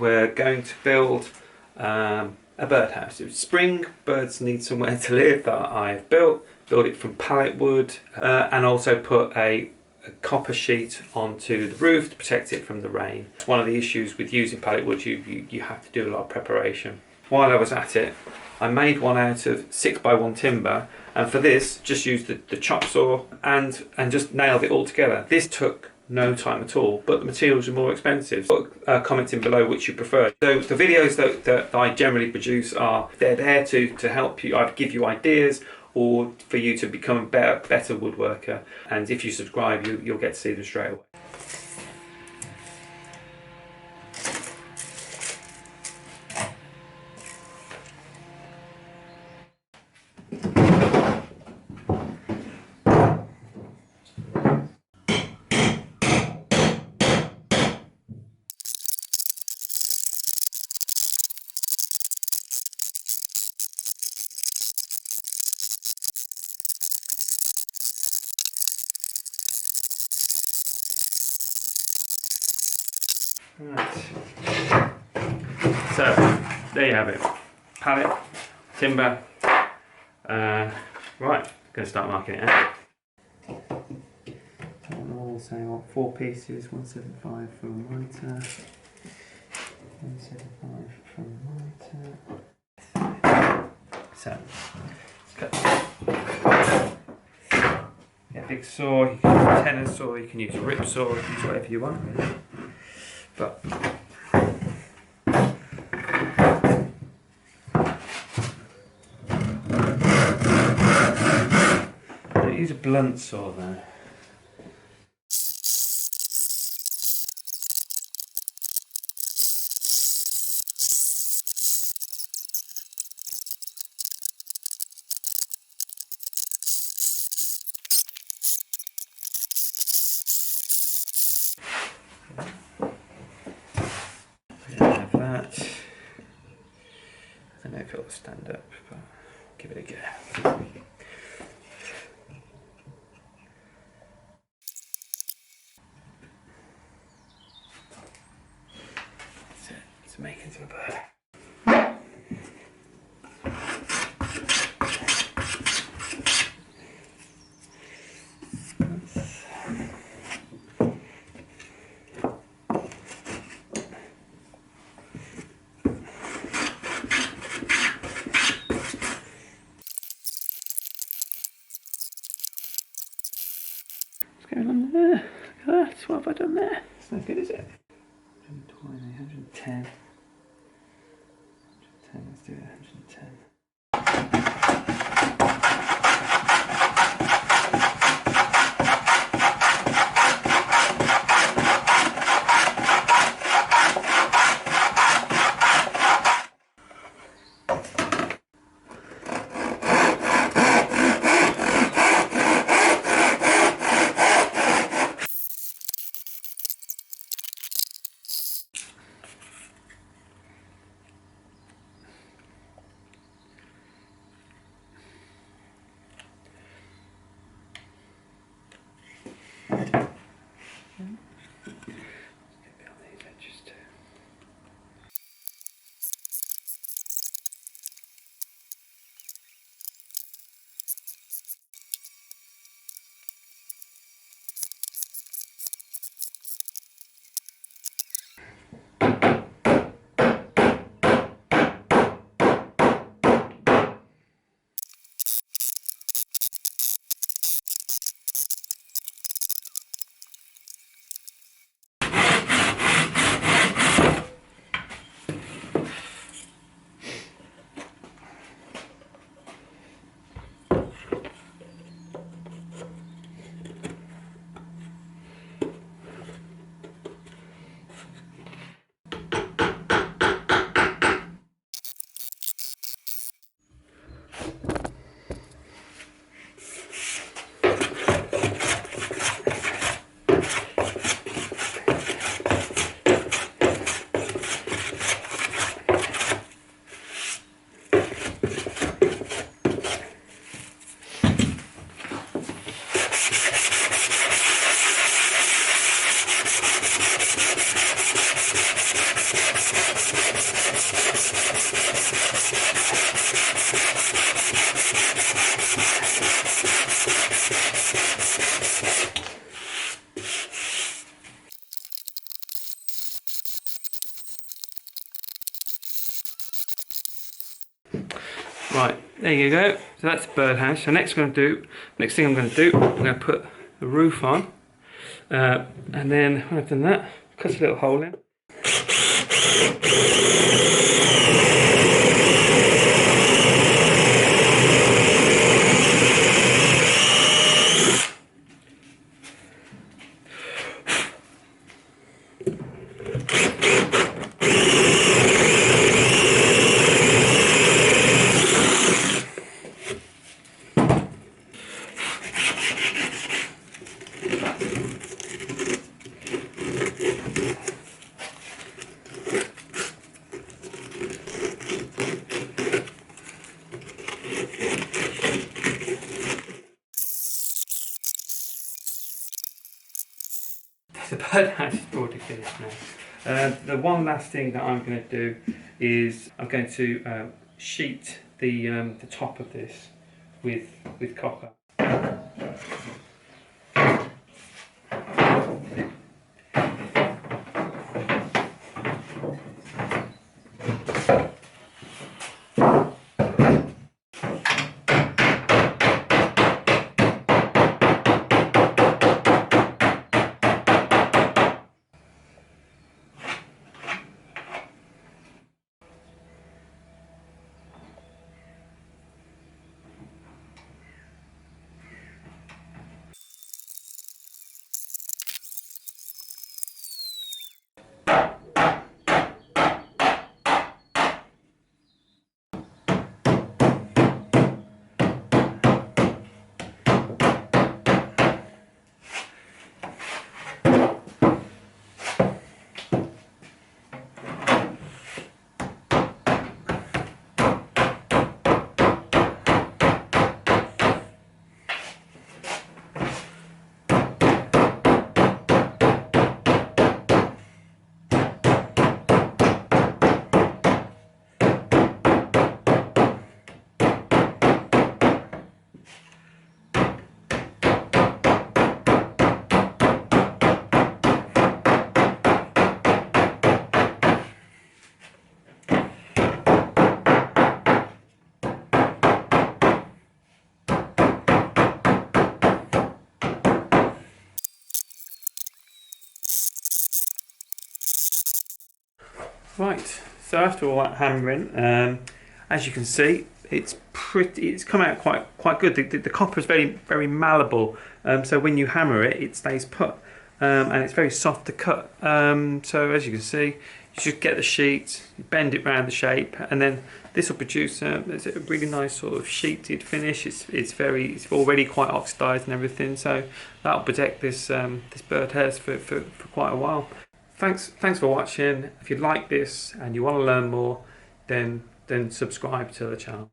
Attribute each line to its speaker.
Speaker 1: we're going to build a birdhouse. It's spring, birds need somewhere to live, that I've built it from pallet wood, and also put a copper sheet onto the roof to protect it from the rain. One of the issues with using pallet wood, you have to do a lot of preparation. While I was at it, I made one out of 6x1 timber, and for this just used the chop saw and just nailed it all together. This took no time at all, but the materials are more expensive. Put comments in below which you prefer. So the videos that I generally produce they're there to help you, either give you ideas or for you to become a better woodworker. And if you subscribe, you'll get to see them straight away. Right. So there you have it. Pallet, timber. Right, going to start marking it out. I'll say what, 4 pieces, 175 for a miter, 175 for a miter. So let's cut. Get a big saw, you can use a tenon saw, you can use a rip saw, you can use whatever you want really. But don't use a blunt saw though. That. I don't know if it'll stand up, but give it a go. That's it. Let's make it into a bird. Going on there? Look at that. What have I done there? It's no good, is it? 120, 110. 110, let's do it, 110. Right, there you go. So that's the birdhouse. So next thing I'm going to do, I'm going to put the roof on, and then when I've done that, cut a little hole in. The birdhouse is broadly finished now. The one last thing that I'm going to do is I'm going to sheet the top of this with copper. Right, so after all that hammering, as you can see, it's come out quite good. The copper is very malleable, so when you hammer it, it stays put, and it's very soft to cut. So as you can see, you just get the sheet, you bend it round the shape, and then this will produce a really nice sort of sheeted finish. It's already quite oxidised and everything, so that'll protect this birdhouse for quite a while. Thanks for watching. If you like this and you want to learn more, then subscribe to the channel.